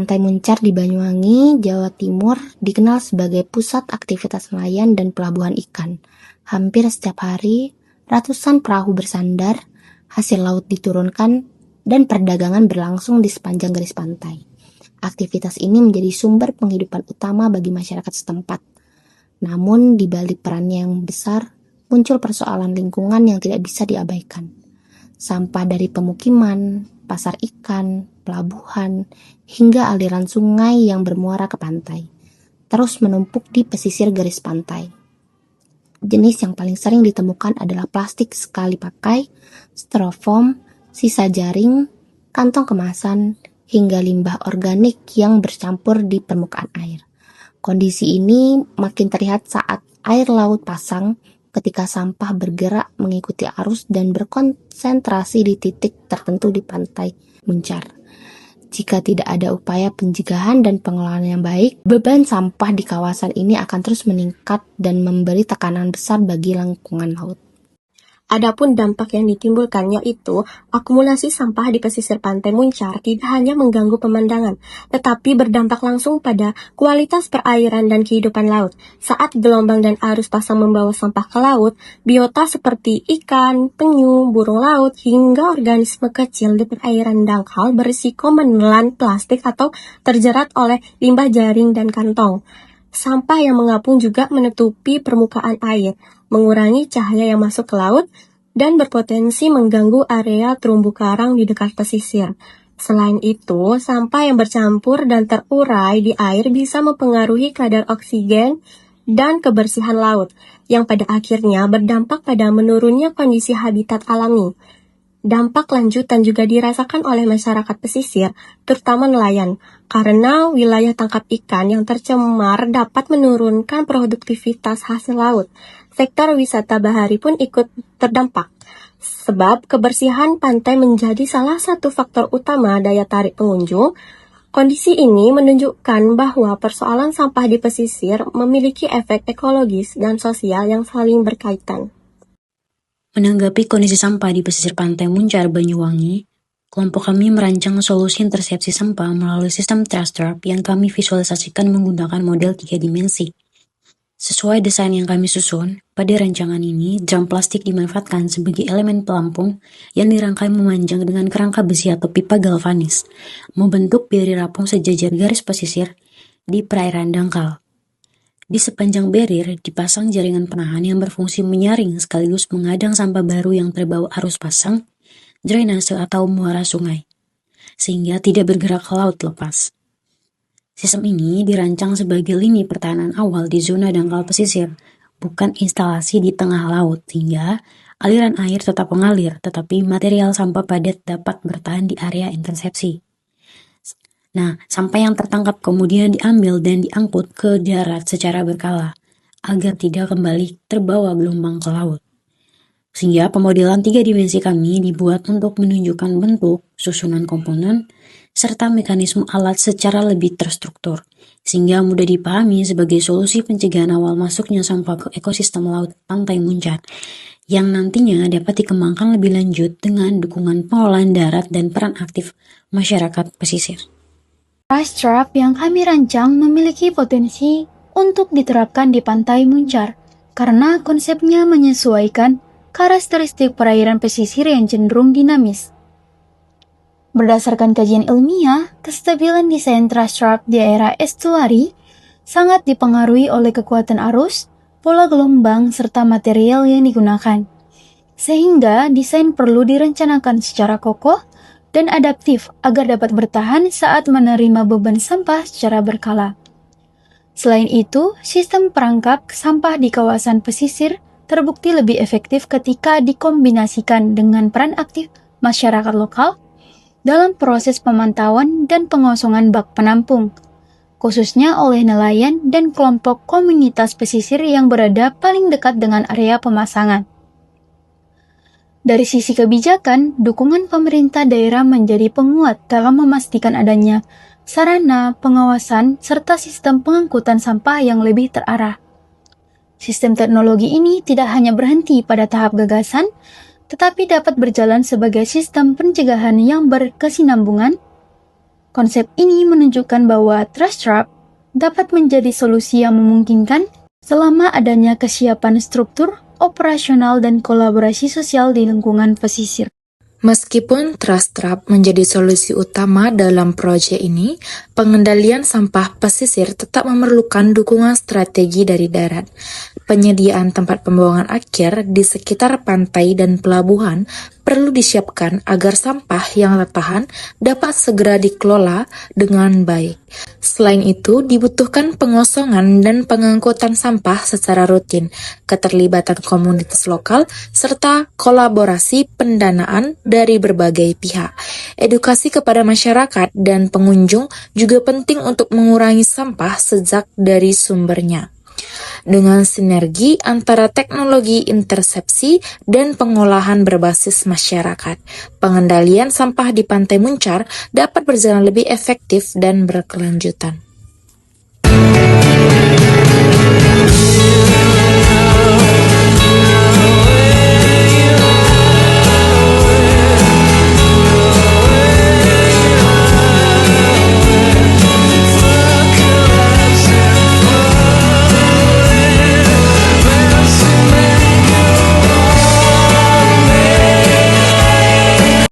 Pantai Muncar di Banyuwangi, Jawa Timur dikenal sebagai pusat aktivitas nelayan dan pelabuhan ikan. Hampir setiap hari, ratusan perahu bersandar, hasil laut diturunkan, dan perdagangan berlangsung di sepanjang garis pantai. Aktivitas ini menjadi sumber penghidupan utama bagi masyarakat setempat. Namun, di balik perannya yang besar, muncul persoalan lingkungan yang tidak bisa diabaikan. Sampah dari pemukiman, pasar ikan, pelabuhan, hingga aliran sungai yang bermuara ke pantai, terus menumpuk di pesisir garis pantai. Jenis yang paling sering ditemukan adalah plastik sekali pakai, styrofoam, sisa jaring, kantong kemasan, hingga limbah organik yang bercampur di permukaan air. Kondisi ini makin terlihat saat air laut pasang ketika sampah bergerak mengikuti arus dan berkonsentrasi di titik tertentu di Pantai Muncar. Jika tidak ada upaya pencegahan dan pengelolaan yang baik, beban sampah di kawasan ini akan terus meningkat dan memberi tekanan besar bagi lingkungan laut. Adapun dampak yang ditimbulkan yaitu akumulasi sampah di pesisir Pantai Muncar tidak hanya mengganggu pemandangan, tetapi berdampak langsung pada kualitas perairan dan kehidupan laut. Saat gelombang dan arus pasang membawa sampah ke laut, biota seperti ikan, penyu, burung laut, hingga organisme kecil di perairan dangkal berisiko menelan plastik atau terjerat oleh limbah jaring dan kantong. Sampah yang mengapung juga menutupi permukaan air, mengurangi cahaya yang masuk ke laut, dan berpotensi mengganggu area terumbu karang di dekat pesisir. Selain itu, sampah yang bercampur dan terurai di air bisa mempengaruhi kadar oksigen dan kebersihan laut, yang pada akhirnya berdampak pada menurunnya kondisi habitat alami. Dampak lanjutan juga dirasakan oleh masyarakat pesisir, terutama nelayan, karena wilayah tangkap ikan yang tercemar dapat menurunkan produktivitas hasil laut. Sektor wisata bahari pun ikut terdampak, sebab kebersihan pantai menjadi salah satu faktor utama daya tarik pengunjung. Kondisi ini menunjukkan bahwa persoalan sampah di pesisir memiliki efek ekologis dan sosial yang saling berkaitan. Menanggapi kondisi sampah di pesisir Pantai Muncar, Banyuwangi, kelompok kami merancang solusi intersepsi sampah melalui sistem trash trap yang kami visualisasikan menggunakan model 3 dimensi. Sesuai desain yang kami susun, pada rancangan ini, drum plastik dimanfaatkan sebagai elemen pelampung yang dirangkai memanjang dengan kerangka besi atau pipa galvanis, membentuk barrier apung sejajar garis pesisir di perairan dangkal. Di sepanjang barrier dipasang jaringan penahan yang berfungsi menyaring sekaligus mengadang sampah baru yang terbawa arus pasang, drainase atau muara sungai, sehingga tidak bergerak ke laut lepas. Sistem ini dirancang sebagai lini pertahanan awal di zona dangkal pesisir, bukan instalasi di tengah laut, sehingga aliran air tetap mengalir, tetapi material sampah padat dapat bertahan di area intersepsi. Nah, sampah yang tertangkap kemudian diambil dan diangkut ke darat secara berkala, agar tidak kembali terbawa gelombang ke laut. Sehingga pemodelan 3 dimensi kami dibuat untuk menunjukkan bentuk, susunan komponen, serta mekanisme alat secara lebih terstruktur, sehingga mudah dipahami sebagai solusi pencegahan awal masuknya sampah ke ekosistem laut Pantai Muncar, yang nantinya dapat dikembangkan lebih lanjut dengan dukungan pengelolaan darat dan peran aktif masyarakat pesisir. Trash trap yang kami rancang memiliki potensi untuk diterapkan di Pantai Muncar karena konsepnya menyesuaikan karakteristik perairan pesisir yang cenderung dinamis. Berdasarkan kajian ilmiah, kestabilan desain trash trap di era estuari sangat dipengaruhi oleh kekuatan arus, pola gelombang, serta material yang digunakan. Sehingga desain perlu direncanakan secara kokoh dan adaptif agar dapat bertahan saat menerima beban sampah secara berkala. Selain itu, sistem perangkap sampah di kawasan pesisir terbukti lebih efektif ketika dikombinasikan dengan peran aktif masyarakat lokal dalam proses pemantauan dan pengosongan bak penampung, khususnya oleh nelayan dan kelompok komunitas pesisir yang berada paling dekat dengan area pemasangan. Dari sisi kebijakan, dukungan pemerintah daerah menjadi penguat dalam memastikan adanya sarana, pengawasan, serta sistem pengangkutan sampah yang lebih terarah. Sistem teknologi ini tidak hanya berhenti pada tahap gagasan, tetapi dapat berjalan sebagai sistem pencegahan yang berkesinambungan Konsep ini menunjukkan bahwa trash trap dapat menjadi solusi yang memungkinkan selama adanya kesiapan struktur, operasional, dan kolaborasi sosial di lingkungan pesisir. Meskipun trash trap menjadi solusi utama dalam proyek ini, pengendalian sampah pesisir tetap memerlukan dukungan strategi dari darat. Penyediaan tempat pembuangan akhir di sekitar pantai dan pelabuhan perlu disiapkan agar sampah yang tertahan dapat segera dikelola dengan baik. Selain itu, dibutuhkan pengosongan dan pengangkutan sampah secara rutin, keterlibatan komunitas lokal, serta kolaborasi pendanaan dari berbagai pihak. Edukasi kepada masyarakat dan pengunjung juga penting untuk mengurangi sampah sejak dari sumbernya. Dengan sinergi antara teknologi intersepsi dan pengolahan berbasis masyarakat, pengendalian sampah di Pantai Muncar dapat berjalan lebih efektif dan berkelanjutan.